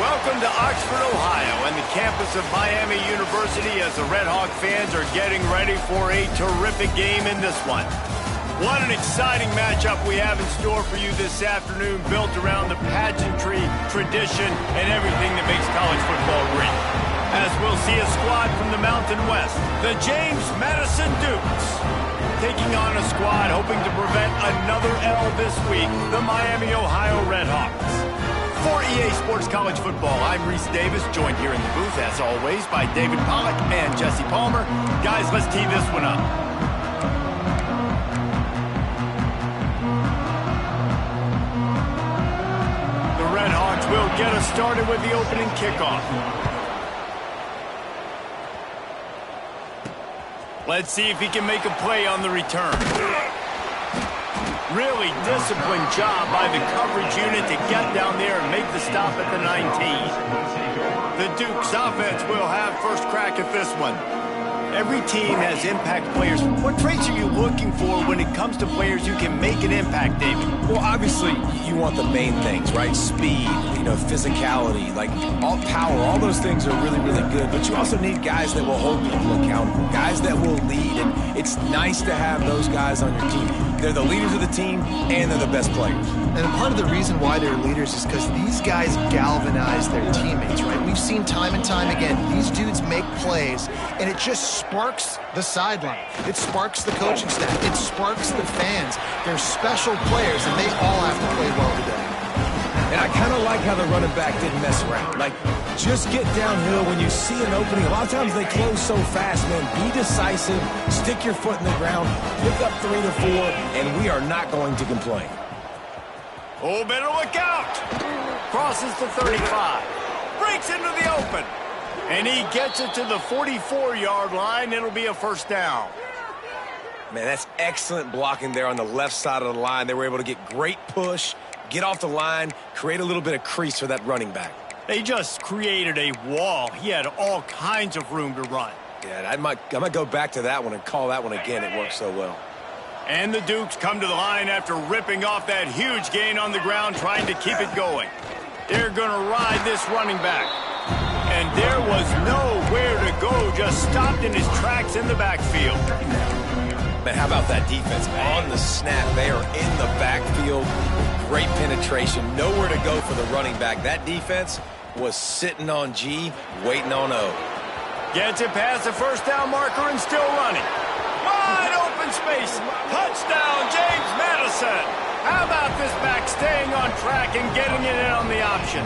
Welcome to Oxford, Ohio, and the campus of Miami University as the Red Hawk fans are getting ready for a terrific game in this one. What an exciting matchup we have in store for you this afternoon, built around the pageantry, tradition, and everything that makes college football great. As we'll see a squad from the Mountain West, the James Madison Dukes, taking on a squad hoping to prevent another L this week, the Miami, Ohio Red Hawks. For EA Sports College Football, I'm Reese Davis, joined here in the booth, as always, by David Pollack and Jesse Palmer. Guys, let's tee this one up. The Red Hawks will get us started with the opening kickoff. Let's see if he can make a play on the return. Really disciplined job by the coverage unit to get down there and make the stop at the 19. The Dukes offense will have first crack at this one. Every team has impact players. What traits are you looking for when it comes to players who can make an impact, David? Well, obviously, you want the main things, right? Speed, physicality, like all power, all those things are really, really good. But you also need guys that will hold people accountable, guys that will lead. And it's nice to have those guys on your team. They're the leaders of the team, and they're the best players. And part of the reason why they're leaders is because these guys galvanize their teammates, right? We've seen time and time again, these dudes make plays, and it just sparks the sideline. It sparks the coaching staff. It sparks the fans. They're special players, and they all have to play well today. And I kind of like how the running back didn't mess around. Like, just get downhill when you see an opening. A lot of times they close so fast, man. Be decisive, stick your foot in the ground, pick up 3 to 4, and we are not going to complain. Oh, better look out! Crosses the 35. Breaks into the open. And he gets it to the 44-yard line. It'll be a first down. Man, that's excellent blocking there on the left side of the line. They were able to get great push, get off the line, create a little bit of crease for that running back. They just created a wall. He had all kinds of room to run. Yeah, I might go back to that one and call that one again. It worked so well. And the Dukes come to the line after ripping off that huge gain on the ground, trying to keep it going. They're going to ride this running back. And there was nowhere to go, just stopped in his tracks in the backfield. Man, how about that defense? On the snap, they are in the backfield. Great penetration, nowhere to go for the running back. That defense was sitting on G, waiting on O. Gets it past the first down marker and still running. Wide open space. Touchdown, James Madison. How about this back staying on track and getting it in on the option?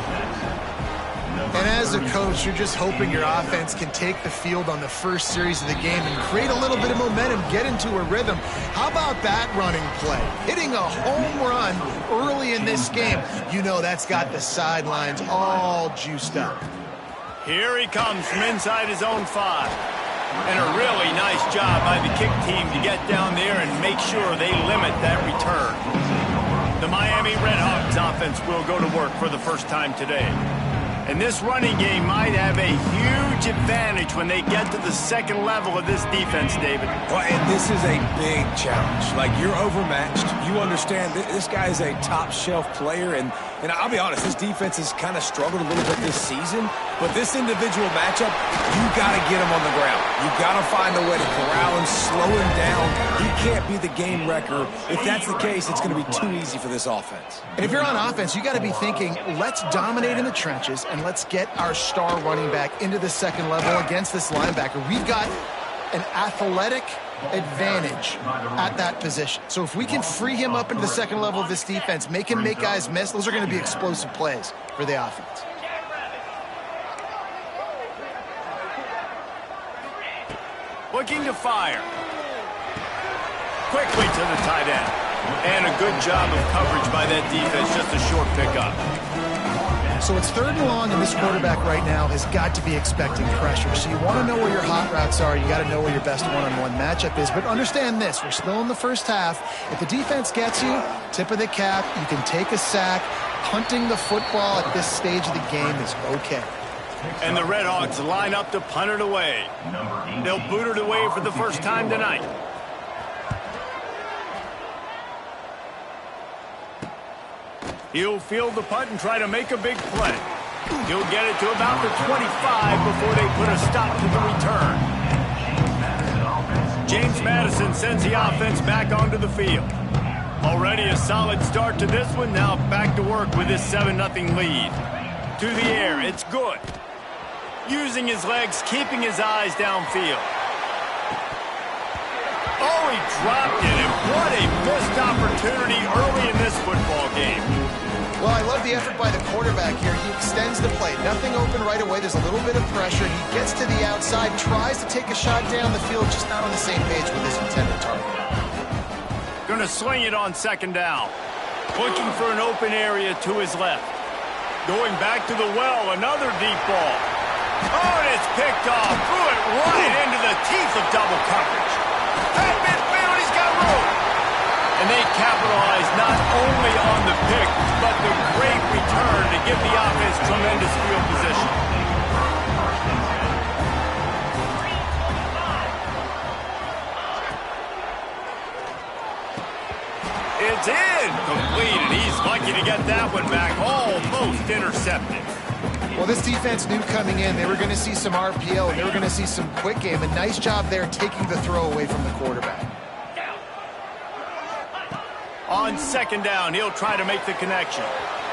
And as a coach, you're just hoping your offense can take the field on the first series of the game and create a little bit of momentum, get into a rhythm. How about that running play? Hitting a home run early in this game. You know that's got the sidelines all juiced up. Here he comes from inside his own 5. And a really nice job by the kick team to get down there and make sure they limit that return. The Miami Red Hawks offense will go to work for the first time today. And this running game might have a huge advantage when they get to the second level of this defense, David. Well, and this is a big challenge. Like, you're overmatched. You understand this guy is a top-shelf player, and I'll be honest, this defense has kind of struggled a little bit this season. But this individual matchup, you got to get him on the ground. You got to find a way to corral him, slow him down. He can't be the game wrecker. If that's the case, it's going to be too easy for this offense. And if you're on offense, you got to be thinking, let's dominate in the trenches and let's get our star running back into the second level against this linebacker. We've got an athletic advantage at that position. So if we can free him up into the second level of this defense, make him make guys miss, those are going to be explosive plays for the offense. Looking to fire. Quickly to the tight end. And a good job of coverage by that defense, just a short pickup. So it's 3rd and long, and this quarterback right now has got to be expecting pressure. So you want to know where your hot routes are. You got to know where your best one-on-one matchup is. But understand this, we're still in the first half. If the defense gets you, tip of the cap, you can take a sack. Punting the football at this stage of the game is okay. And the Red Hawks line up to punt it away. They'll boot it away for the first time tonight. He'll field the punt and try to make a big play. He'll get it to about the 25 before they put a stop to the return. James Madison sends the offense back onto the field. Already a solid start to this one. Now back to work with this 7-0 lead. To the air, it's good. Using his legs, keeping his eyes downfield. Oh, he dropped it, and what a missed opportunity early in this football game. Well, I love the effort by the quarterback here. He extends the play. Nothing open right away. There's a little bit of pressure. He gets to the outside, tries to take a shot down the field, just not on the same page with his intended target. Going to sling it on second down. Looking for an open area to his left. Going back to the well, another deep ball. Oh, and it's picked off. Threw it right into the teeth of double coverage. At midfield, he's got room. And they capitalize not only on the pick, but the great return to give the offense tremendous field position. It's in. Completed. He's lucky to get that one back. Almost intercepted. Well, this defense knew coming in they were going to see some RPO, and they were going to see some quick game. A nice job there taking the throw away from the quarterback. On second down, he'll try to make the connection.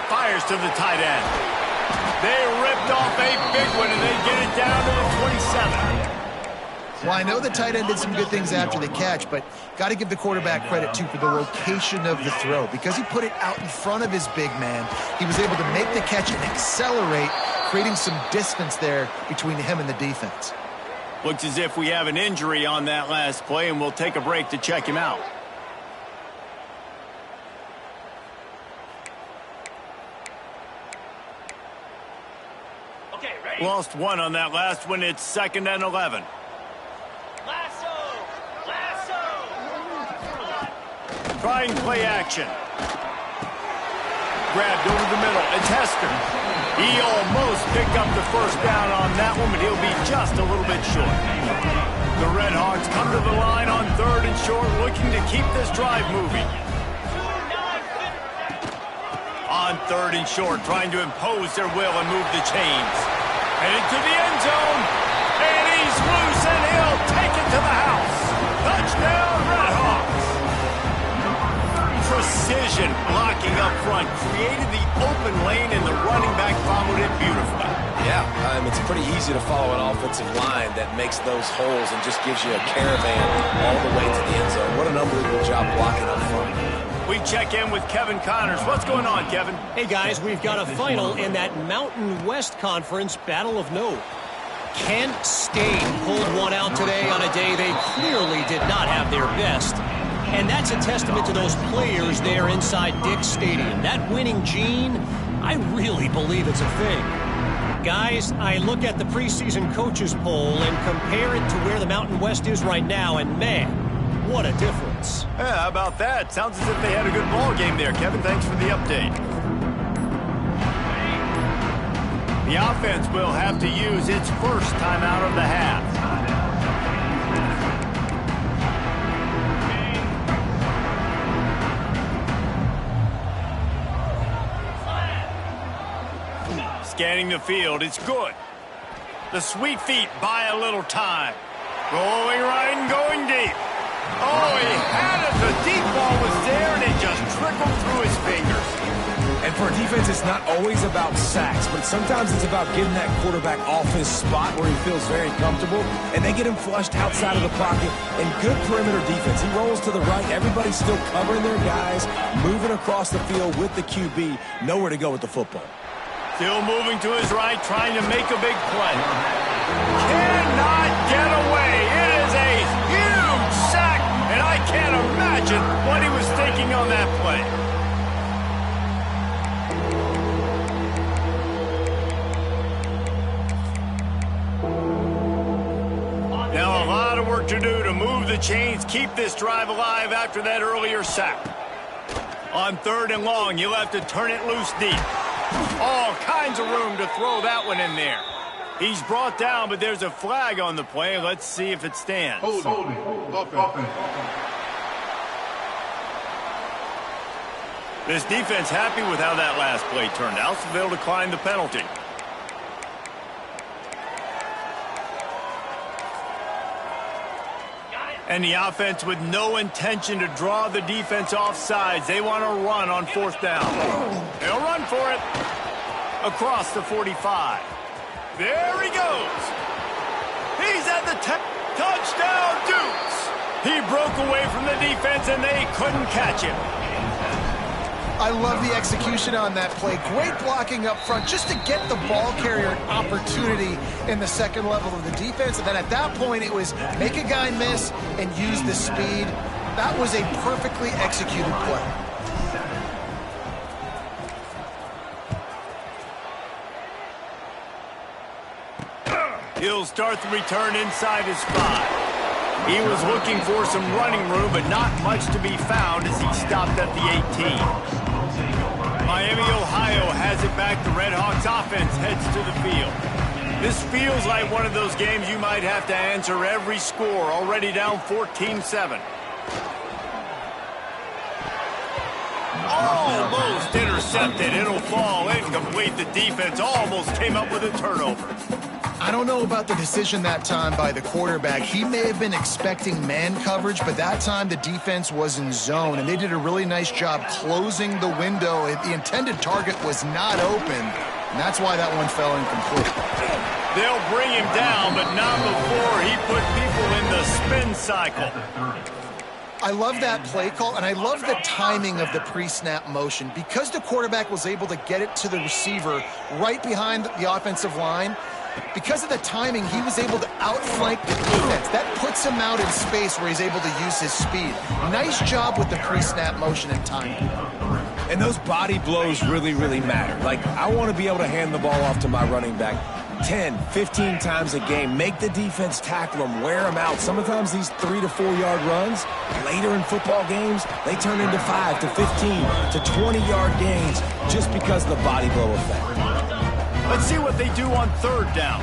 Fires to the tight end. They ripped off a big one, and they get it down to the 27. Well, I know the tight end did some good things after the catch, but got to give the quarterback credit, too, for the location of the throw. Because he put it out in front of his big man, he was able to make the catch and accelerate, creating some distance there between him and the defense. Looks as if we have an injury on that last play, and we'll take a break to check him out. Okay, ready? Lost one on that last one. It's 2nd and 11. Trying play action. Grabbed over the middle. It's Hester. He almost picked up the first down on that one, but he'll be just a little bit short. The Red Hawks come to the line on 3rd and short, looking to keep this drive moving. On 3rd and short, trying to impose their will and move the chains. Headed to the end zone. And he's loose, and he'll take it to the house. Touchdown, Red Hawks. Precision blocking up front created the open lane, and the running back followed it beautifully. Yeah, it's pretty easy to follow an offensive line that makes those holes and just gives you a caravan all the way to the end zone. What an unbelievable job blocking up front. We check in with Kevin Connors. What's going on, Kevin? Hey, guys, we've got a final in that Mountain West Conference Battle of Note. Kent State pulled one out today on a day they clearly did not have their best. And that's a testament to those players there inside Dick's Stadium. That winning gene, I really believe it's a thing. Guys, I look at the preseason coaches poll and compare it to where the Mountain West is right now, and man, what a difference. Yeah, how about that? Sounds as if they had a good ball game there, Kevin. Thanks for the update. The offense will have to use its first timeout of the half. Scanning the field, it's good. The sweet feet buy a little time. Rolling right and going deep. Oh, he had it. The deep ball was there, and it just trickled through his fingers. And for a defense, it's not always about sacks, but sometimes it's about getting that quarterback off his spot where he feels very comfortable, and they get him flushed outside of the pocket. And good perimeter defense. He rolls to the right. Everybody's still covering their guys, moving across the field with the QB. Nowhere to go with the football. Still moving to his right, trying to make a big play. Cannot get away. It is a huge sack, and I can't imagine what he was thinking on that play. Now a lot of work to do to move the chains, keep this drive alive after that earlier sack. On 3rd and long, you'll have to turn it loose deep. All kinds of room to throw that one in there. He's brought down, but there's a flag on the play. Let's see if it stands. Holding. This defense happy with how that last play turned out, so they'll decline the penalty. And the offense with no intention to draw the defense off sides. They want to run on 4th down. They'll run for it. Across the 45. There he goes. He's at the touchdown, Dukes. He broke away from the defense, and they couldn't catch him. I love the execution on that play. Great blocking up front just to get the ball carrier an opportunity in the second level of the defense. And then at that point, it was make a guy miss and use the speed. That was a perfectly executed play. He'll start the return inside his 5. He was looking for some running room, but not much to be found as he stopped at the 18. Miami, Ohio has it back. The Redhawks offense heads to the field. This feels like one of those games you might have to answer every score, already down 14-7. Almost intercepted. It'll fall incomplete. The defense almost came up with a turnover. I don't know about the decision that time by the quarterback. He may have been expecting man coverage, but that time the defense was in zone, and they did a really nice job closing the window. The intended target was not open, and that's why that one fell incomplete. They'll bring him down, but not before he put people in the spin cycle. I love that play call, and I love the timing of the pre-snap motion. Because the quarterback was able to get it to the receiver right behind the offensive line, because of the timing, he was able to outflank the defense. That puts him out in space where he's able to use his speed. Nice job with the pre-snap motion and timing. And those body blows really, really matter. Like, I want to be able to hand the ball off to my running back 10, 15 times a game. Make the defense tackle them, wear them out. Sometimes these 3 to 4 yard runs, later in football games, they turn into 5 to 15 to 20 yard gains just because of the body blow effect. Let's see what they do on 3rd down.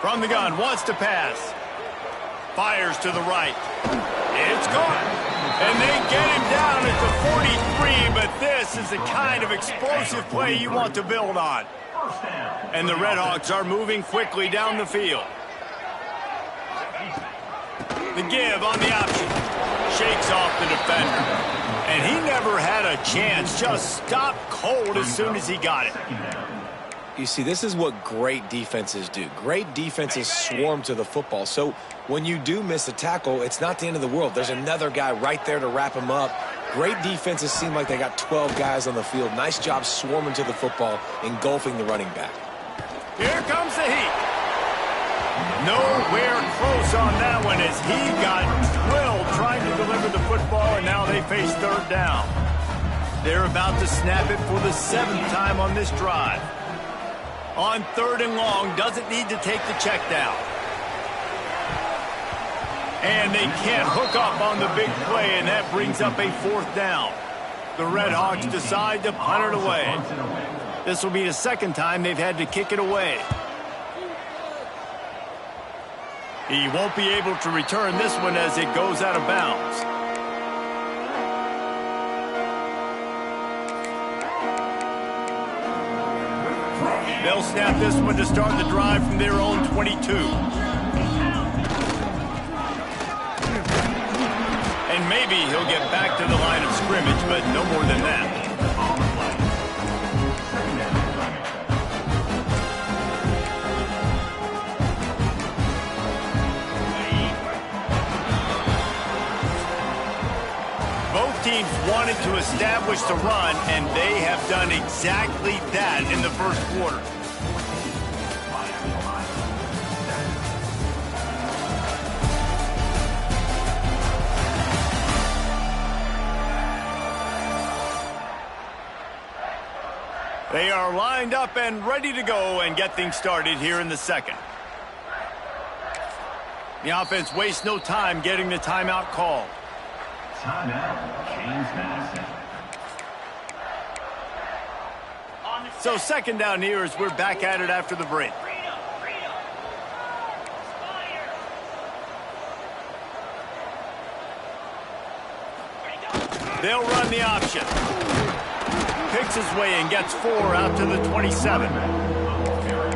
From the gun, wants to pass. Fires to the right. It's gone. And they get him down at the 43, but this is the kind of explosive play you want to build on. And the Redhawks are moving quickly down the field. The give on the option. Shakes off the defender. And he never had a chance, just stopped cold as soon as he got it. You see, this is what great defenses do. Great defenses swarm to the football. So when you do miss a tackle, it's not the end of the world. There's another guy right there to wrap him up. Great defenses seem like they got 12 guys on the field. Nice job swarming to the football, engulfing the running back. Here comes the heat. Nowhere close on that one as he got drilled trying to deliver the football, and now they face 3rd down. They're about to snap it for the 7th time on this drive. On 3rd and long, doesn't need to take the check down. And they can't hook up on the big play, and that brings up a 4th down. The Redhawks decide to punt it away. This will be the 2nd time they've had to kick it away. He won't be able to return this one as it goes out of bounds. They'll snap this one to start the drive from their own 22. And maybe he'll get back to the line of scrimmage, but no more than that. Teams wanted to establish the run, and they have done exactly that in the first quarter. They are lined up and ready to go and get things started here in the 2nd. The offense wastes no time getting the timeout called. So 2nd down here as we're back at it after the break. They'll run the option. Picks his way and gets 4 out to the 27.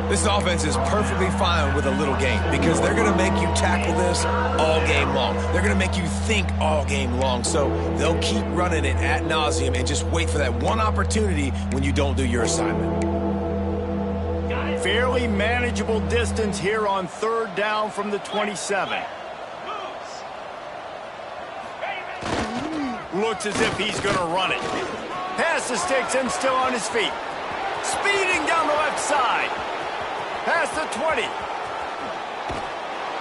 This offense is perfectly fine with a little game because they're going to make you tackle this all game long. They're going to make you think all game long. So they'll keep running it ad nauseum and just wait for that one opportunity when you don't do your assignment. Fairly manageable distance here on 3rd down from the 27. Looks as if he's going to run it. Pass the sticks and still on his feet. Speeding down the left side. Past the 20.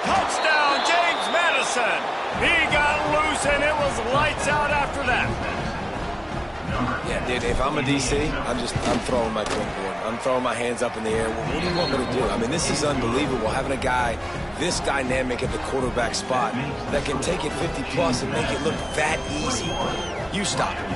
Touchdown, James Madison. He got loose, and it was lights out after that. Yeah, dude, if I'm a DC, I'm throwing my clipboard. I'm throwing my hands up in the air. Well, what do you want me to do? I mean, this is unbelievable, having a guy this dynamic at the quarterback spot that can take it 50-plus and make it look that easy. You stop it.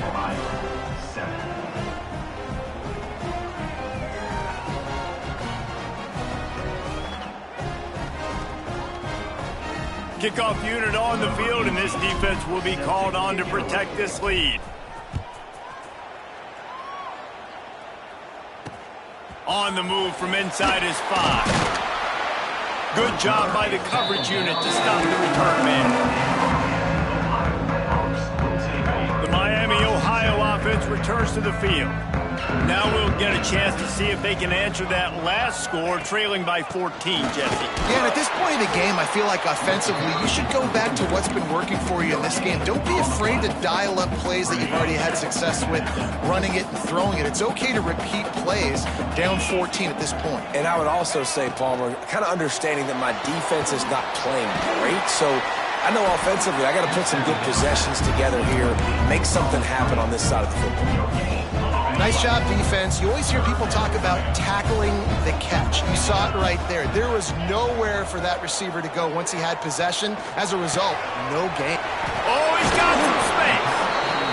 Kickoff unit on the field, and this defense will be called on to protect this lead. On the move from inside his 5. Good job by the coverage unit to stop the return man. The Miami, Ohio offense returns to the field. Now we'll get a chance to see if they can answer that last score, trailing by 14, Jesse. Yeah, and at this point of the game, I feel like offensively, you should go back to what's been working for you in this game. Don't be afraid to dial up plays that you've already had success with, running it and throwing it. It's okay to repeat plays down 14 at this point. And I would also say, Palmer, kind of understanding that my defense is not playing great, so I know offensively I got to put some good possessions together here, make something happen on this side of the football. Nice job, defense. You always hear people talk about tackling the catch. You saw it right there. There was nowhere for that receiver to go once he had possession. As a result, no gain. Oh, he's got some space.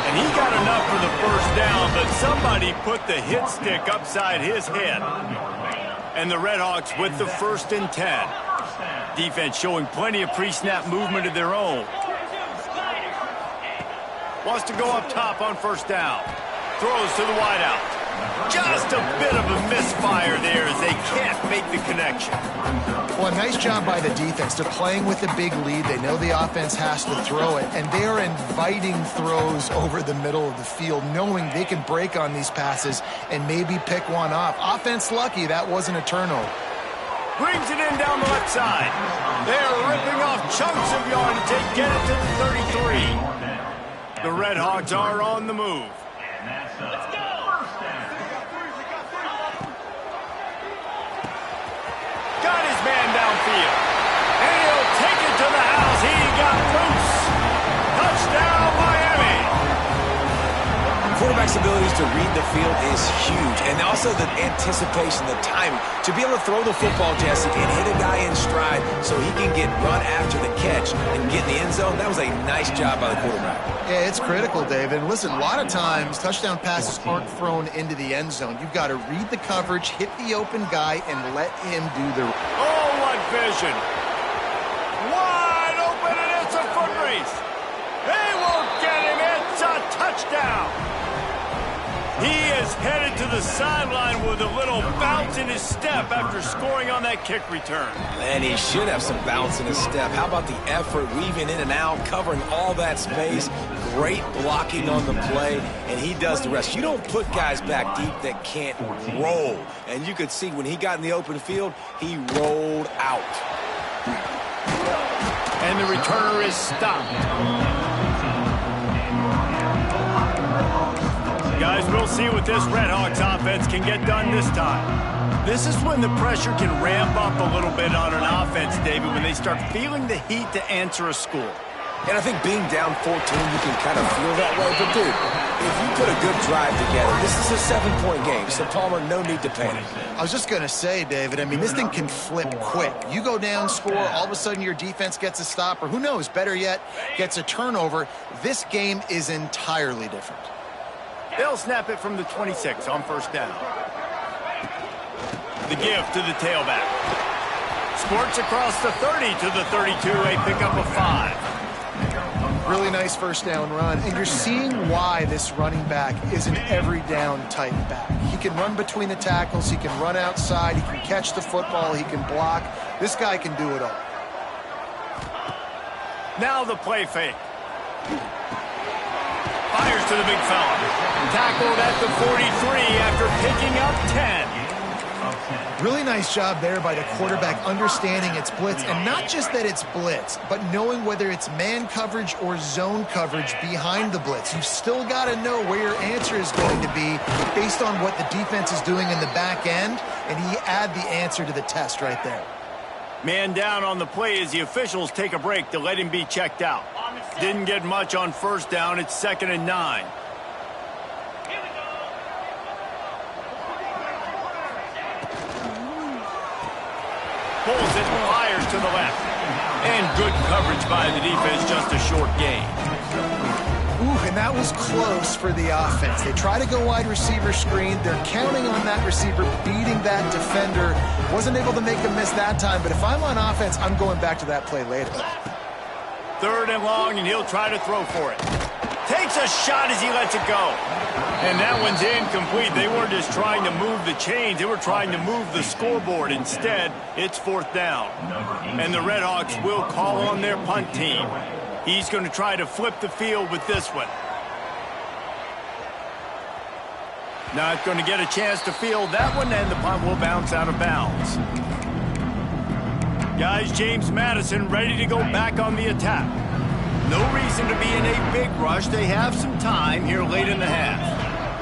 And he got enough for the first down, but somebody put the hit stick upside his head. And the Redhawks with the 1st and 10. Defense showing plenty of pre-snap movement of their own. Wants to go up top on 1st down. Throws to the wideout. Just a bit of a misfire there as they can't make the connection. Well, a nice job by the defense. They're playing with a big lead. They know the offense has to throw it, and they are inviting throws over the middle of the field, knowing they can break on these passes and maybe pick one off. Offense lucky that wasn't a turnover. Brings it in down the left side. They're ripping off chunks of yardage. They get it to the 33. The Redhawks are on the move. Let's go! Got his man downfield. And he'll take it to the house. He got loose. Touchdown, Miami. Quarterback's abilities to read the field is huge. And also the anticipation, the timing. To be able to throw the football, Jesse, and hit a guy in stride so he can get run after the catch and get in the end zone, that was a nice job by the quarterback. Yeah, it's critical, David. And listen, a lot of times touchdown passes aren't thrown into the end zone. You've got to read the coverage, hit the open guy, and let him do the... Oh, what vision. Wide open, and it's a foot race. They won't get him. It's a touchdown. He is headed to the sideline with a little bounce in his step after scoring on that kick return. And he should have some bounce in his step. How about the effort, weaving in and out, covering all that space, great blocking on the play, and he does the rest. You don't put guys back deep that can't roll. And you could see when he got in the open field, he rolled out. And the returner is stopped. Guys, we'll see what this Redhawks offense can get done this time. This is when the pressure can ramp up a little bit on an offense, David, when they start feeling the heat to answer a score. And I think being down 14, you can kind of feel that way. But, dude, if you put a good drive together, this is a 7-point game. So, Palmer, no need to panic. I was just going to say, David, I mean, this thing can flip quick. You go down, score, all of a sudden your defense gets a stop, or who knows, better yet, gets a turnover. This game is entirely different. They'll snap it from the 26 on 1st down. The give to the tailback. Squirts across the 30 to the 32, a pickup of 5. Really nice first down run, and you're seeing why this running back is an every down type back. He can run between the tackles, he can run outside, he can catch the football, he can block. This guy can do it all. Now the play fake. Fires to the big fella. Tackled at the 43 after picking up 10. Really nice job there by the quarterback understanding it's blitz, and not just that it's blitz, but knowing whether it's man coverage or zone coverage behind the blitz. You've still got to know where your answer is going to be based on what the defense is doing in the back end, and he add the answer to the test right there. Man down on the play as the officials take a break to let him be checked out. Didn't get much on first down. It's 2nd and 9. Pulls it, fires to the left. And good coverage by the defense, just a short gain. Ooh, and that was close for the offense. They try to go wide receiver screen. They're counting on that receiver beating that defender. Wasn't able to make a miss that time, but if I'm on offense, I'm going back to that play later. 3rd and long, and he'll try to throw for it. Takes a shot as he lets it go. And that one's incomplete. They weren't just trying to move the chains. They were trying to move the scoreboard. Instead, it's 4th down. And the Redhawks will call on their punt team. He's going to try to flip the field with this one. Not going to get a chance to field that one, and the punt will bounce out of bounds. Guys, James Madison ready to go back on the attack. No reason to be in a big rush. They have some time here late in the half.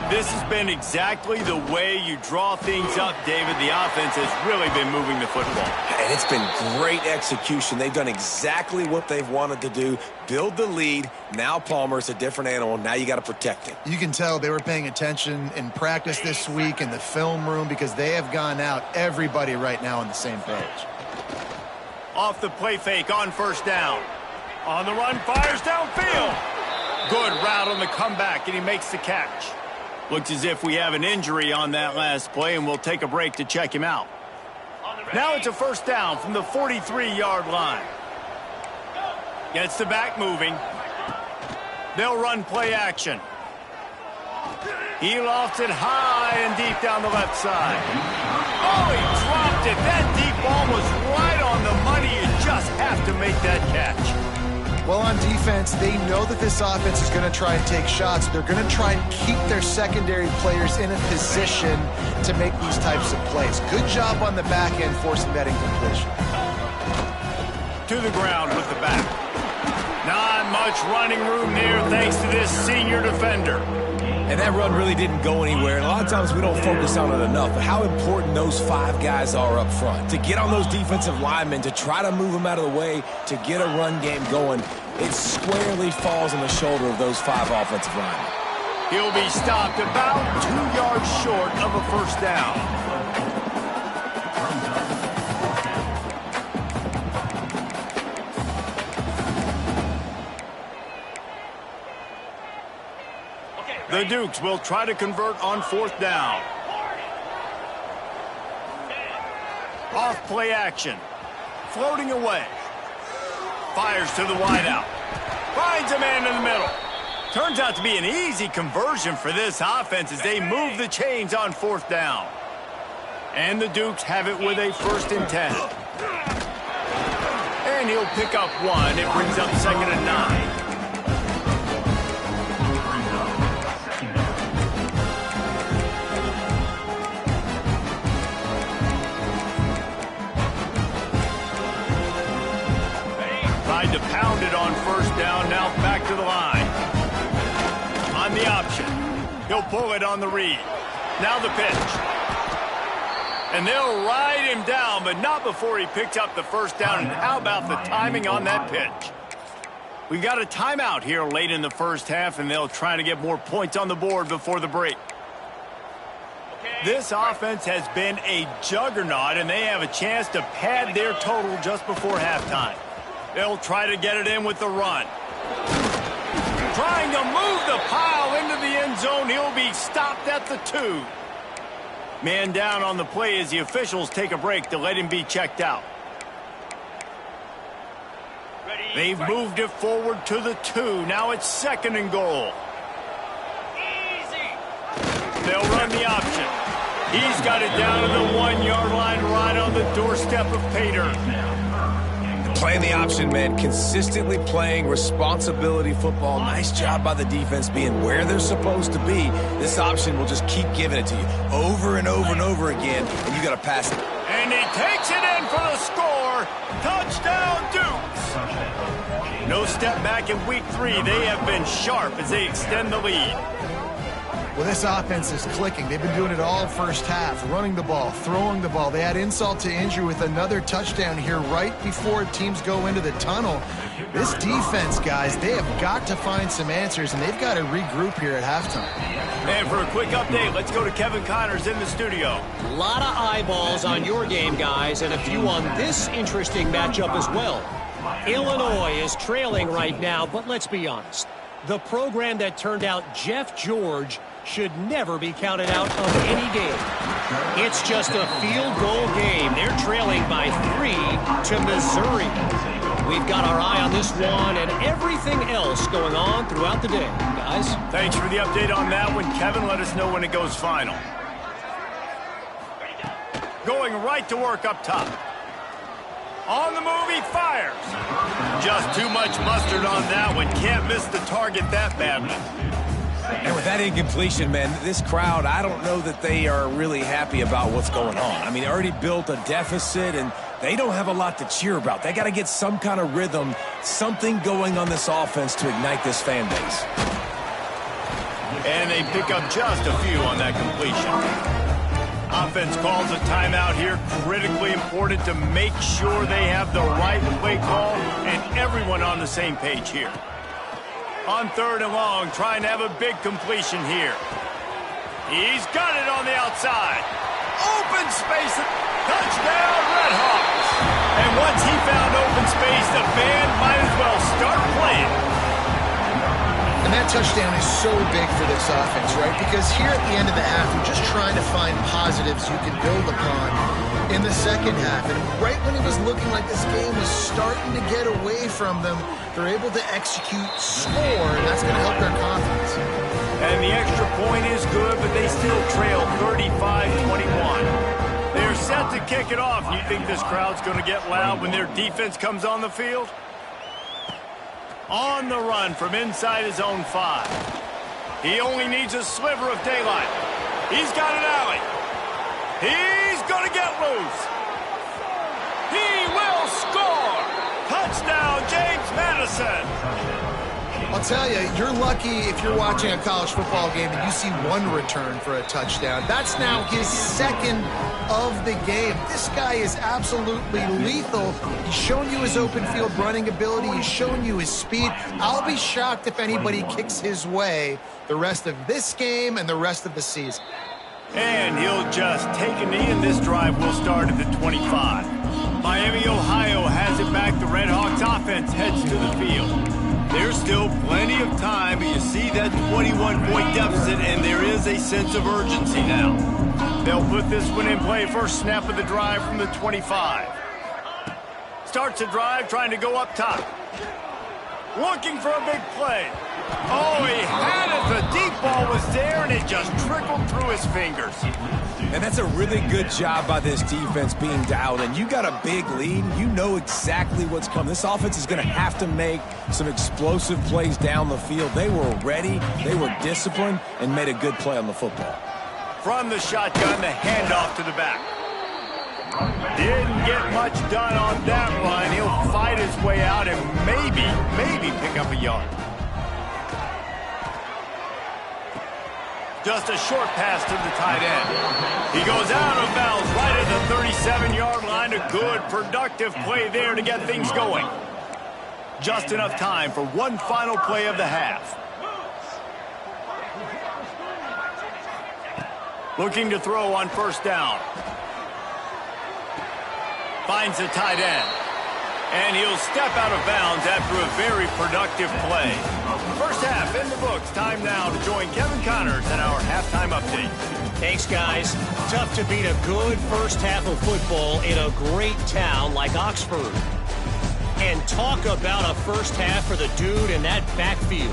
This has been exactly the way you draw things up, David. The offense has really been moving the football. And it's been great execution. They've done exactly what they've wanted to do. Build the lead. Now Palmer's a different animal. Now you got to protect it. You can tell they were paying attention in practice this week in the film room because they have gone out, everybody right now on the same page. Off the play fake on first down. On the run, fires downfield. Good route on the comeback, and he makes the catch. Looks as if we have an injury on that last play, and we'll take a break to check him out. Now it's a first down from the 43-yard line. Gets the back moving. They'll run play action. He lofts it high and deep down the left side. Oh, he dropped it. That deep ball was right on the money. You just have to make that catch. Well, on defense, they know that this offense is going to try and take shots. They're going to try and keep their secondary players in a position to make these types of plays. Good job on the back end forcing that incompletion. To the ground with the back. Not much running room there thanks to this senior defender. And that run really didn't go anywhere. And a lot of times we don't focus on it enough. But how important those 5 guys are up front. To get on those defensive linemen, to try to move them out of the way, to get a run game going, it squarely falls on the shoulder of those 5 offensive linemen. He'll be stopped about 2 yards short of a first down. The Dukes will try to convert on fourth down. Off play action. Floating away. Fires to the wideout. Finds a man in the middle. Turns out to be an easy conversion for this offense as they move the chains on fourth down. And the Dukes have it with a 1st and 10. And he'll pick up 1. It brings up 2nd and 9. Tried to pound it on first down, now back to the line. On the option. He'll pull it on the read. Now the pitch. And they'll ride him down, but not before he picks up the first down. And how about the timing on that pitch? We got a timeout here late in the first half, and they'll try to get more points on the board before the break. This offense has been a juggernaut, and they have a chance to pad their total just before halftime. They'll try to get it in with the run. Trying to move the pile into the end zone. He'll be stopped at the 2. Man down on the play as the officials take a break to let him be checked out. They've moved it forward to the 2. Now it's 2nd and goal. They'll run the option. He's got it down to the 1-yard line right on the doorstep of Pater. Playing the option, man. Consistently playing responsibility football. Nice job by the defense being where they're supposed to be. This option will just keep giving it to you over and over and over again, and you got to pass it. And he takes it in for the score. Touchdown, Dukes. No step back in week 3. They have been sharp as they extend the lead. Well, this offense is clicking. They've been doing it all first half, running the ball, throwing the ball. They had insult to injury with another touchdown here right before teams go into the tunnel. This defense, guys, they have got to find some answers, and they've got to regroup here at halftime. And for a quick update, let's go to Kevin Connors in the studio. A lot of eyeballs on your game, guys, and a few on this interesting matchup as well. Illinois is trailing right now, but let's be honest. The program that turned out Jeff George should never be counted out of any game. It's just a field goal game. They're trailing by 3 to Missouri. We've got our eye on this one and everything else going on throughout the day, guys. Thanks for the update on that one, Kevin. Let us know when it goes final. Going right to work up top. On the move, he fires. Just too much mustard on that one. Can't miss the target that badly. And with that incompletion, man, this crowd, I don't know that they are really happy about what's going on. I mean, they already built a deficit, and they don't have a lot to cheer about. They got to get some kind of rhythm, something going on this offense to ignite this fan base. And they pick up just a few on that completion. Offense calls a timeout here. Critically important to make sure they have the right play call and everyone on the same page here. On 3rd and long, trying to have a big completion here. He's got it on the outside. Open space. Touchdown, Redhawks. And once he found open space, the band might as well start playing. And that touchdown is so big for this offense, right? Because here at the end of the half, you're just trying to find positives you can build upon in the second half. And right when it was looking like this game was starting to get away from them, they're able to execute, score, and that's going to help their confidence. And the extra point is good, but they still trail 35-21. They're set to kick it off. You think this crowd's going to get loud when their defense comes on the field? On the run from inside his own 5. He only needs a sliver of daylight. He's got an alley. He's going to get loose. He will score. Touchdown, James Madison. I'll tell you, you're lucky if you're watching a college football game and you see one return for a touchdown. That's now his 2nd of the game. This guy is absolutely lethal. He's shown you his open field running ability. He's shown you his speed. I'll be shocked if anybody kicks his way the rest of this game and the rest of the season. And he'll just take a knee, and this drive will start at the 25. Miami, Ohio has it back. The Redhawks offense heads to the field. There's still plenty of time, but you see that 21-point deficit, and there is a sense of urgency now. They'll put this one in play. First snap of the drive from the 25. Starts the drive, trying to go up top. Looking for a big play. Oh, he had it. The deep ball was there, and it just trickled through his fingers. And that's a really good job by this defense being dialed in. You got a big lead. You know exactly what's coming. This offense is going to have to make some explosive plays down the field. They were ready, they were disciplined, and made a good play on the football. From the shotgun, the handoff to the back. Didn't get much done on that run. He'll fight his way out and maybe pick up a yard. Just a short pass to the tight end. He goes out of bounds right at the 37-yard line. A good, productive play there to get things going. Just enough time for one final play of the half. Looking to throw on first down. Finds the tight end. And he'll step out of bounds after a very productive play. First half in the books. Time now to join Kevin Connors in our halftime update. Thanks, guys. Tough to beat a good first half of football in a great town like Oxford. And talk about a first half for the dude in that backfield.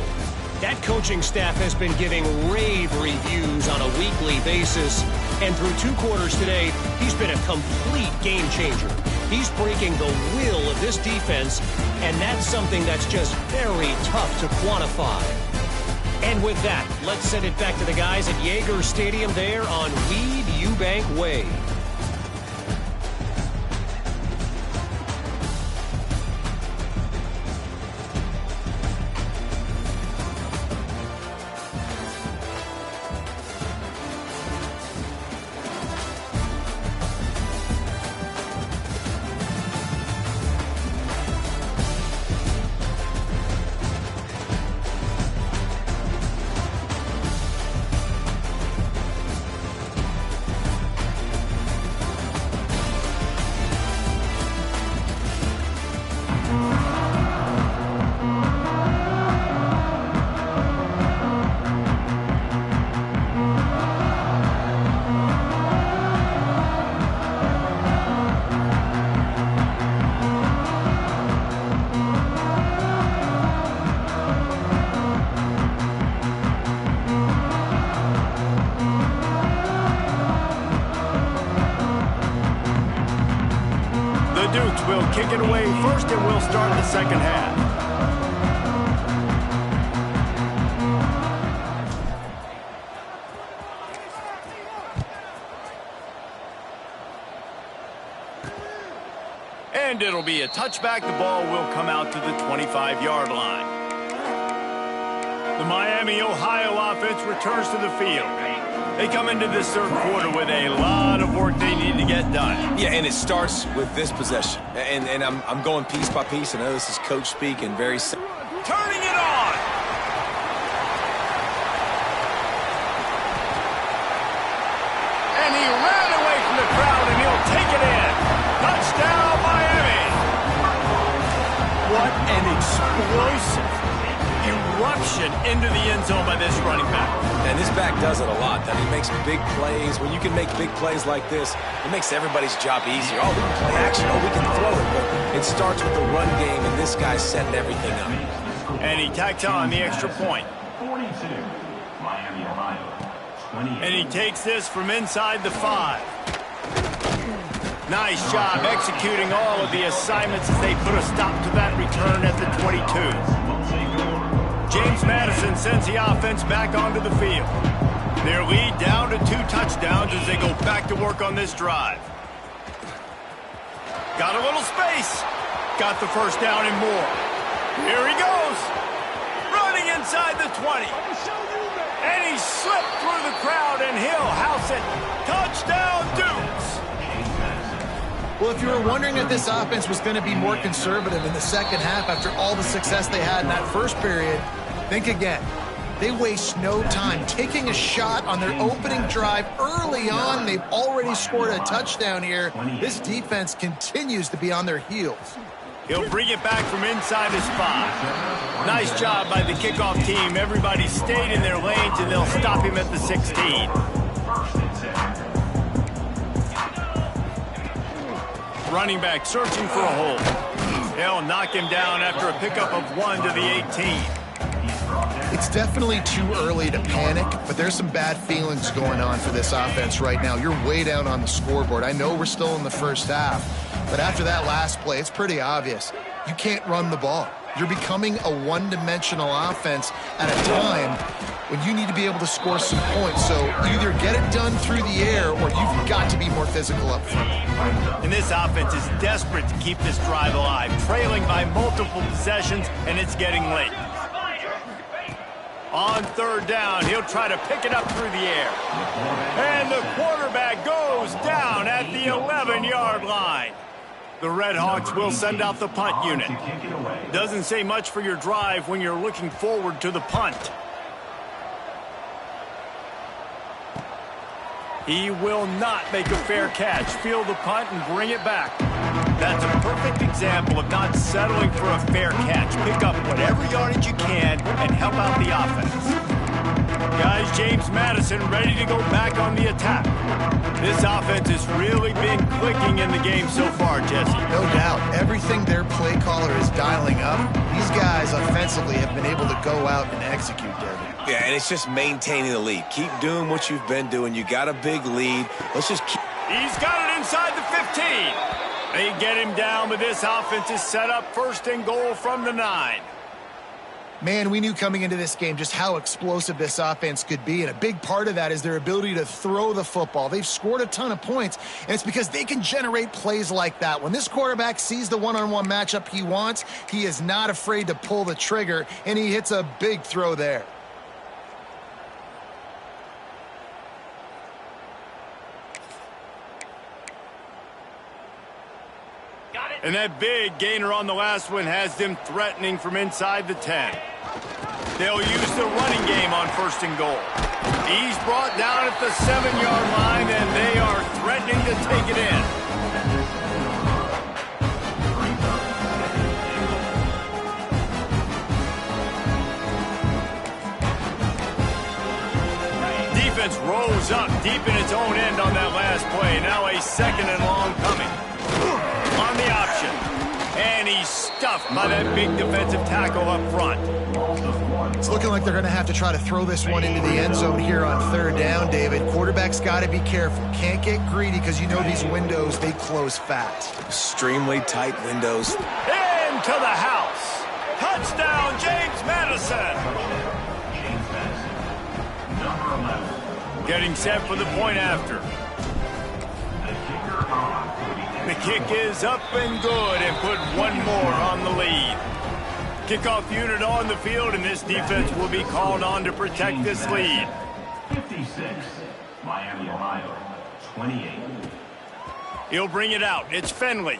That coaching staff has been giving rave reviews on a weekly basis. And through 2 quarters today, he's been a complete game changer. He's breaking the will of this defense, and that's something that's just very tough to quantify. And with that, let's send it back to the guys at Yager Stadium there on Weed Eubank Way. Dukes will kick it away first, and we'll start the second half. And it'll be a touchback. The ball will come out to the 25-yard line. The Miami, Ohio offense returns to the field. They come into this 3rd quarter with a lot of work they need to get done. Yeah, and it starts with this possession. And I'm going piece by piece. I know this is coach speak and very... Turning it on! And he ran away from the crowd, and he'll take it in. Touchdown, Miami! What an explosive eruption into the end zone by this running back. And this back does it a lot. That he makes big plays. When you can make big plays like this, it makes everybody's job easier. Oh, we can play action. Oh, we can throw it. But it starts with the run game, and this guy's setting everything up. And he tacks on the extra point. 42, Miami, Ohio. 28. And he takes this from inside the 5. Nice job executing all of the assignments as they put a stop to that return at the 22. James Madison sends the offense back onto the field. Their lead down to 2 touchdowns as they go back to work on this drive. Got a little space. Got the first down and more. Here he goes. Running inside the 20. And he slipped through the crowd, and he'll house it. Touchdown, Dukes. Well, if you were wondering if this offense was going to be more conservative in the second half after all the success they had in that first period, think again. They waste no time taking a shot on their opening drive early on. They've already scored a touchdown here. This defense continues to be on their heels. He'll bring it back from inside his 5. Nice job by the kickoff team. Everybody stayed in their lanes, and they'll stop him at the 16. Running back searching for a hole. They'll knock him down after a pickup of 1 to the 18. It's definitely too early to panic, but there's some bad feelings going on for this offense right now. You're way down on the scoreboard. I know we're still in the first half, but after that last play, it's pretty obvious. You can't run the ball. You're becoming a one-dimensional offense at a time when you need to be able to score some points. So either get it done through the air or you've got to be more physical up front. And this offense is desperate to keep this drive alive, trailing by multiple possessions, and it's getting late. On 3rd down, he'll try to pick it up through the air. And the quarterback goes down at the 11-yard line. The Red Hawks will send out the punt unit. Doesn't say much for your drive when you're looking forward to the punt. He will not make a fair catch. Field the punt and bring it back. That's a perfect example of not settling for a fair catch. Pick up whatever yardage you can and help out the offense. Guys, is James Madison ready to go back on the attack. This offense has really been clicking in the game so far, Jesse. No doubt. Everything their play caller is dialing up, these guys offensively have been able to go out and execute, Devin. Yeah, and it's just maintaining the lead. Keep doing what you've been doing. You got a big lead. Let's just keep... He's got it inside the 15. They get him down, but this offense is set up 1st and goal from the 9. Man, we knew coming into this game just how explosive this offense could be, and a big part of that is their ability to throw the football. They've scored a ton of points, and it's because they can generate plays like that. When this quarterback sees the one-on-one matchup he wants, he is not afraid to pull the trigger, and he hits a big throw there. And that big gainer on the last one has them threatening from inside the 10. They'll use the running game on 1st and goal. He's brought down at the 7-yard line, and they are threatening to take it in. Defense rose up deep in its own end on that last play. Now a 2nd and long coming. On the option. And he's stuffed by that big defensive tackle up front. It's looking like they're going to have to try to throw this one into the end zone here on 3rd down, David. Quarterback's got to be careful. Can't get greedy because you know these windows, they close fast. Extremely tight windows. Into the house. Touchdown, James Madison. James Madison, number 11. Getting set for the point after. The kick is up and good and put one more on the lead. Kickoff unit on the field, and this defense will be called on to protect this lead. 56, Miami, Ohio, 28. He'll bring it out. It's Finley.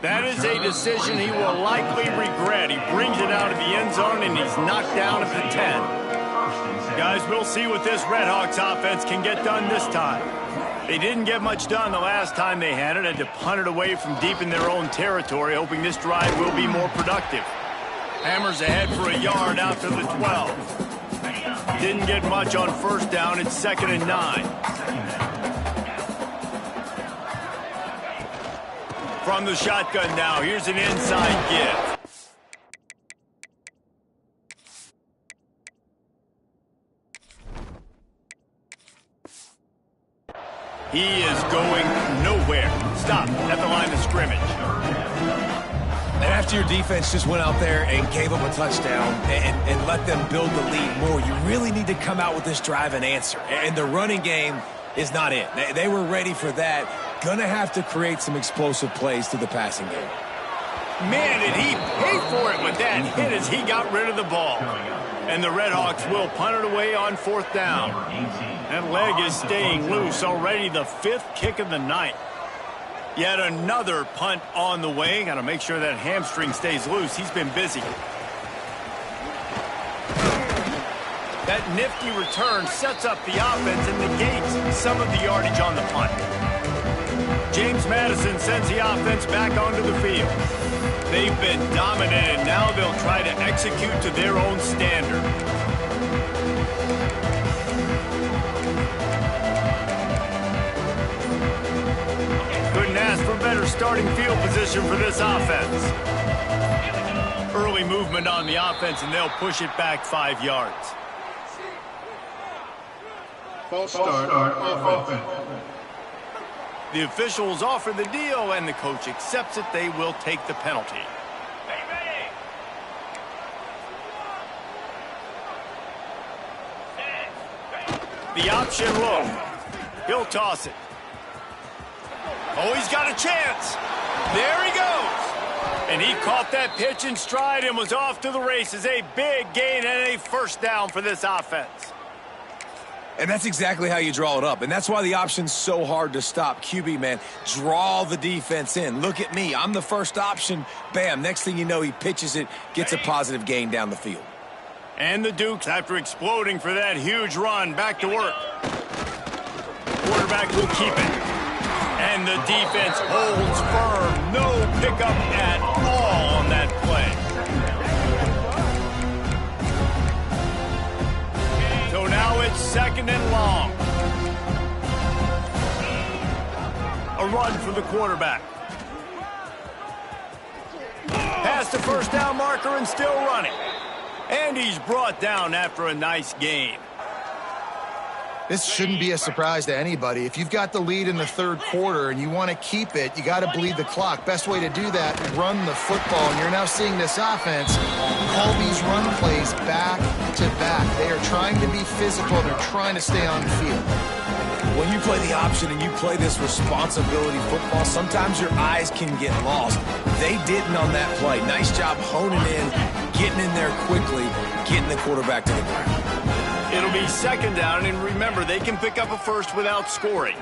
That is a decision he will likely regret. He brings it out of the end zone, and he's knocked down at the 10. Guys, we'll see what this Redhawks offense can get done this time. They didn't get much done the last time they had to punt it away from deep in their own territory, hoping this drive will be more productive. Hammers ahead for a yard out to the 12. Didn't get much on 1st down. It's 2nd and 9. From the shotgun now, here's an inside give. He is going nowhere. Stop at the line of scrimmage. And after your defense just went out there and gave up a touchdown and let them build the lead more, you really need to come out with this drive and answer. And the running game is not it. They were ready for that. Gonna have to create some explosive plays through the passing game. Man, did he pay for it with that hit as he got rid of the ball. And the Redhawks will punt it away on 4th down. That leg is staying loose. Already the 5th kick of the night. Yet another punt on the way. Got to make sure that hamstring stays loose. He's been busy. That nifty return sets up the offense and negates some of the yardage on the punt. James Madison sends the offense back onto the field. They've been dominant, and now they'll try to execute to their own standard. Couldn't ask for better starting field position for this offense. Early movement on the offense, and they'll push it back 5 yards. False start of offense. The officials offer the deal, and the coach accepts it. They will take the penalty. The option look. He'll toss it. Oh, he's got a chance. There he goes. And he caught that pitch in stride and was off to the races. A big gain and a 1st down for this offense. And that's exactly how you draw it up. And that's why the option's so hard to stop. QB, man, draw the defense in. Look at me. I'm the first option. Bam. Next thing you know, he pitches it, gets a positive gain down the field. And the Dukes, after exploding for that huge run, back to work. Quarterback will keep it. And the defense holds firm. No pickup at all on that play. So now it's second and long. A run for the quarterback. Past the first down marker and still running. And he's brought down after a nice gain. This shouldn't be a surprise to anybody. If you've got the lead in the third quarter and you want to keep it, you got to bleed the clock. Best way to do that, run the football. And you're now seeing this offense call these run plays back to back. They are trying to be physical. They're trying to stay on the field. When you play the option and you play this responsibility football, sometimes your eyes can get lost. They didn't on that play. Nice job honing in, getting in there quickly, getting the quarterback to the ground. It'll be second down, and remember, they can pick up a first without scoring.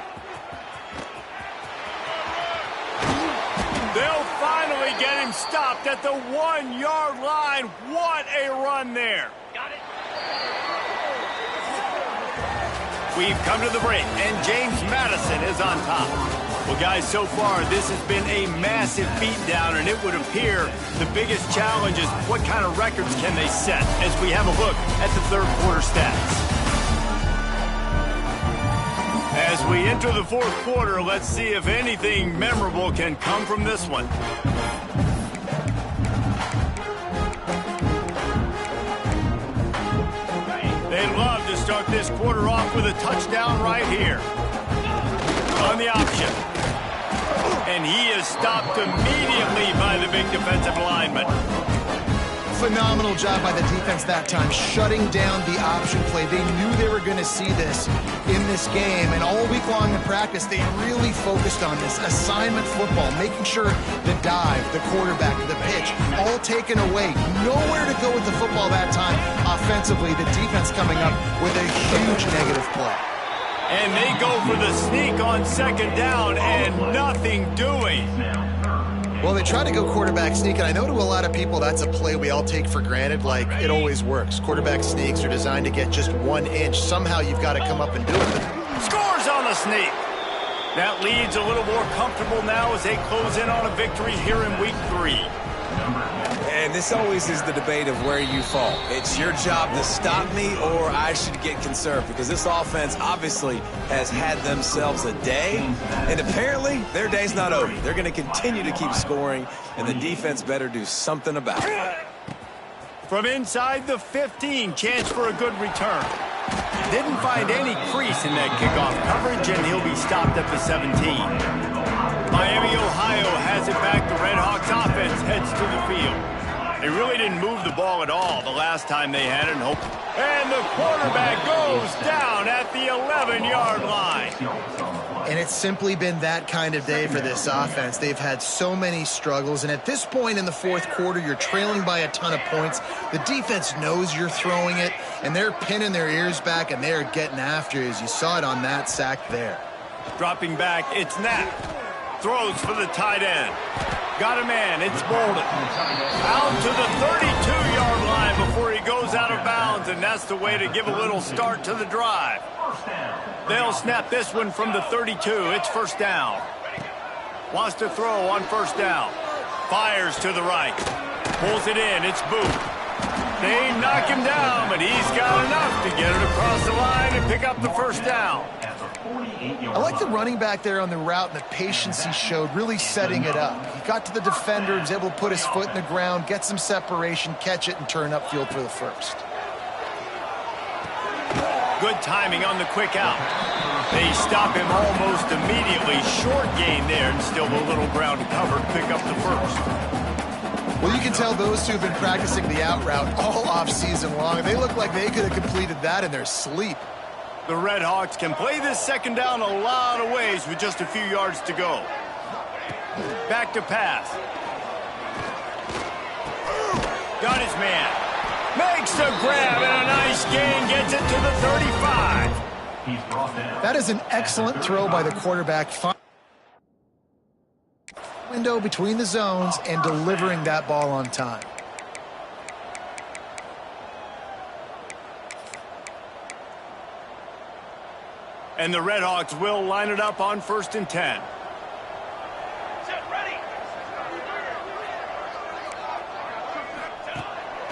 They'll finally get him stopped at the 1-yard line. What a run there. Got it. We've come to the break, and James Madison is on top. Well, guys, so far, this has been a massive beatdown, and it would appear the biggest challenge is what kind of records can they set as we have a look at the third quarter stats. As we enter the fourth quarter, let's see if anything memorable can come from this one. They'd love to start this quarter off with a touchdown right here. On the option. And he is stopped immediately by the big defensive lineman. Phenomenal job by the defense that time, shutting down the option play. They knew they were going to see this in this game, and all week long in practice, they really focused on this assignment football, making sure the dive, the quarterback, the pitch, all taken away. Nowhere to go with the football that time. Offensively, the defense coming up with a huge negative play. And they go for the sneak on second down and nothing doing. Well, they try to go quarterback sneak, and I know to a lot of people that's a play we all take for granted, like it always works. Quarterback sneaks are designed to get just 1 inch. Somehow you've got to come up and do it. Scores on the sneak. That lead's a little more comfortable now as they close in on a victory here in week 3. And this always is the debate of where you fall. It's your job to stop me or I should get conserved, because this offense obviously has had themselves a day, and apparently their day's not over. They're going to continue to keep scoring, and the defense better do something about it. From inside the 15, chance for a good return. Didn't find any crease in that kickoff coverage, and he'll be stopped at the 17. Miami, Ohio has it back. The Red Hawks offense heads to the field. They really didn't move the ball at all the last time they had it. And the quarterback goes down at the 11-yard line. And it's simply been that kind of day for this offense. They've had so many struggles, and at this point in the fourth quarter, you're trailing by a ton of points. The defense knows you're throwing it, and they're pinning their ears back, and they're getting after you, as you saw it on that sack there. Dropping back, it's Knapp. Throws for the tight end. Got a man, it's Bolden. Out to the 32-yard line before he goes out of bounds, and that's the way to give a little start to the drive. They'll snap this one from the 32. It's first down. Wants to throw on first down. Fires to the right. Pulls it in, it's Booth. They knock him down, but he's got enough to get it across the line and pick up the first down. I like the running back there on the route and the patience he showed, really setting it up. He got to the defender, was able to put his foot in the ground, get some separation, catch it, and turn upfield for the first. Good timing on the quick out. They stop him almost immediately. Short gain there, and still a little ground to cover to pick up the first. Well, you can tell those two have been practicing the out route all off-season long. They look like they could have completed that in their sleep. The Red Hawks can play this second down a lot of ways with just a few yards to go. Back to pass. Got his man. Makes the grab and a nice gain. Gets it to the 35. That is an excellent throw by the quarterback. Window between the zones and delivering that ball on time. And the Red Hawks will line it up on 1st and 10.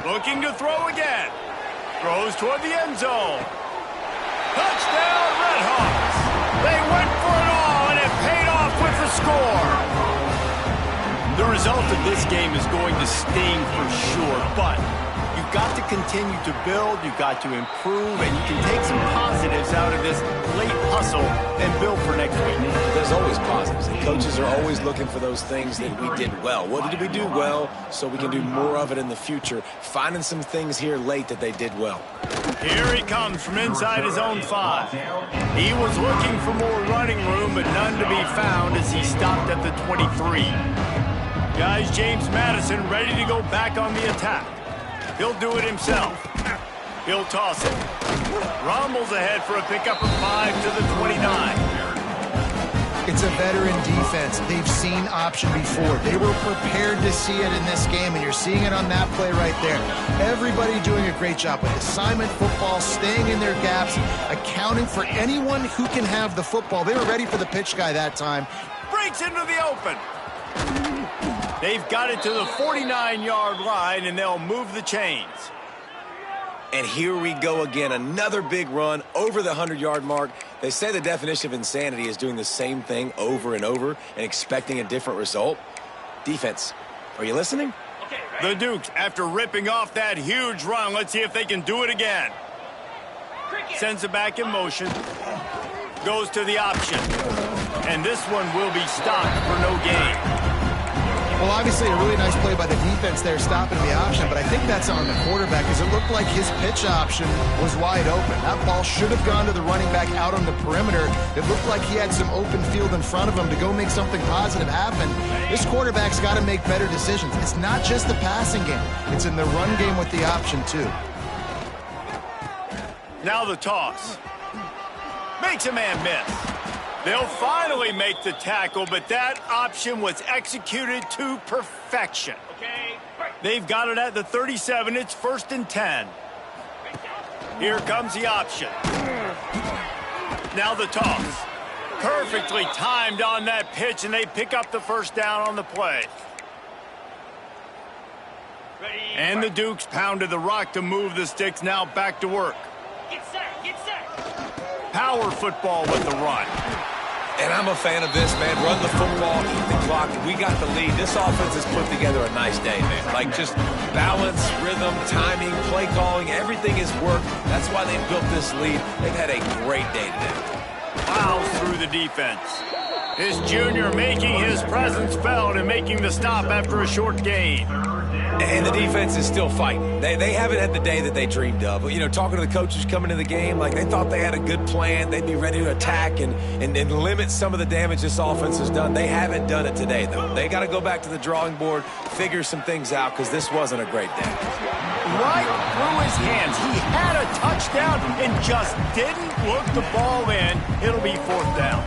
Looking to throw again. Throws toward the end zone. Touchdown, Redhawks! They went for it all, and it paid off with the score. The result of this game is going to sting for sure, but you've got to continue to build, you've got to improve, and you can take some positives out of this late hustle and build for next week. There's always positives. And coaches are always looking for those things that we did well. What did we do well so we can do more of it in the future? Finding some things here late that they did well. Here he comes from inside his own 5. He was looking for more running room, but none to be found as he stopped at the 23. Guys, James Madison ready to go back on the attack. He'll do it himself. He'll toss it. Rumbles ahead for a pickup of 5 to the 29. It's a veteran defense. They've seen option before. They were prepared to see it in this game, and you're seeing it on that play right there. Everybody doing a great job with assignment football, staying in their gaps, accounting for anyone who can have the football. They were ready for the pitch guy that time. Breaks into the open. They've got it to the 49-yard line, and they'll move the chains. And here we go again, another big run over the 100-yard mark. They say the definition of insanity is doing the same thing over and over and expecting a different result. Defense, are you listening? The Dukes, after ripping off that huge run, let's see if they can do it again. Sends it back in motion. Goes to the option. And this one will be stopped for no gain. Well, obviously a really nice play by the defense there, stopping the option, but I think that's on the quarterback because it looked like his pitch option was wide open. That ball should have gone to the running back out on the perimeter. It looked like he had some open field in front of him to go make something positive happen. This quarterback's got to make better decisions. It's not just the passing game. It's in the run game with the option, too. Now the toss. Makes a man miss. They'll finally make the tackle, but that option was executed to perfection. They've got it at the 37. It's 1st and 10. Here comes the option. Now the toss. Perfectly timed on that pitch, and they pick up the first down on the play. And the Dukes pounded the rock to move the sticks. Now back to work. Get set, get set. Power football with the run. And I'm a fan of this, man. Run the football, eat the clock. We got the lead. This offense has put together a nice day, man. Like, just balance, rhythm, timing, play calling, everything has worked. That's why they built this lead. They've had a great day today. Plows through the defense. His junior making his presence felt and making the stop after a short gain. And the defense is still fighting. They haven't had the day that they dreamed of. You know, talking to the coaches coming into the game, like they thought they had a good plan. They'd be ready to attack and limit some of the damage this offense has done. They haven't done it today, though. They got to go back to the drawing board, figure some things out, because this wasn't a great day. Right through his hands. He had a touchdown and just didn't look the ball in. It'll be 4th down.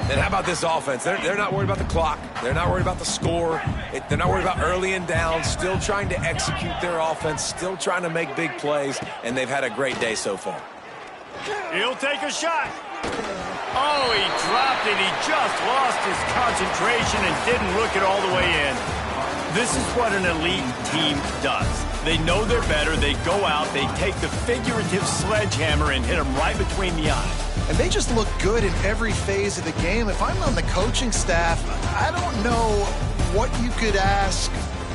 And how about this offense? They're not worried about the clock. They're not worried about the score. They're not worried about early and down. Still trying to execute their offense. Still trying to make big plays. And they've had a great day so far. He'll take a shot. Oh, he dropped it. He just lost his concentration and didn't look it all the way in. This is what an elite team does. They know they're better. They go out. They take the figurative sledgehammer and hit them right between the eyes. And they just look good in every phase of the game. If I'm on the coaching staff, I don't know what you could ask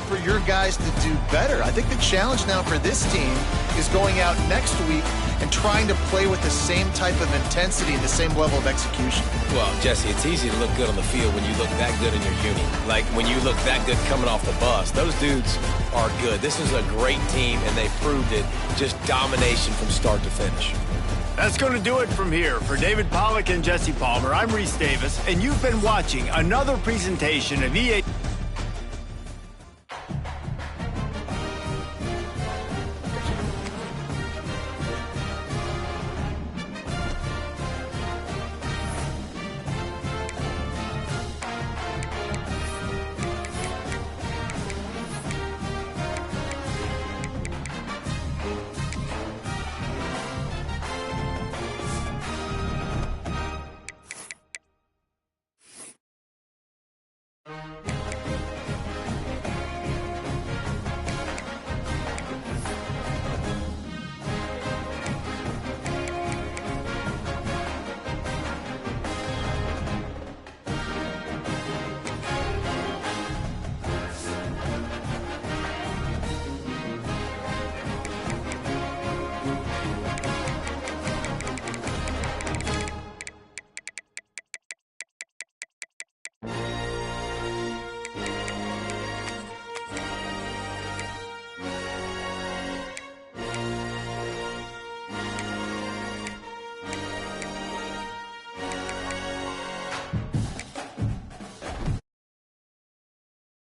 for your guys to do better. I think the challenge now for this team is going out next week and trying to play with the same type of intensity and the same level of execution. Well, Jesse, it's easy to look good on the field when you look that good in your uni. Like when you look that good coming off the bus. Those dudes are good. This is a great team, and they proved it. Just domination from start to finish. That's going to do it from here. For David Pollack and Jesse Palmer, I'm Reese Davis, and you've been watching another presentation of EA.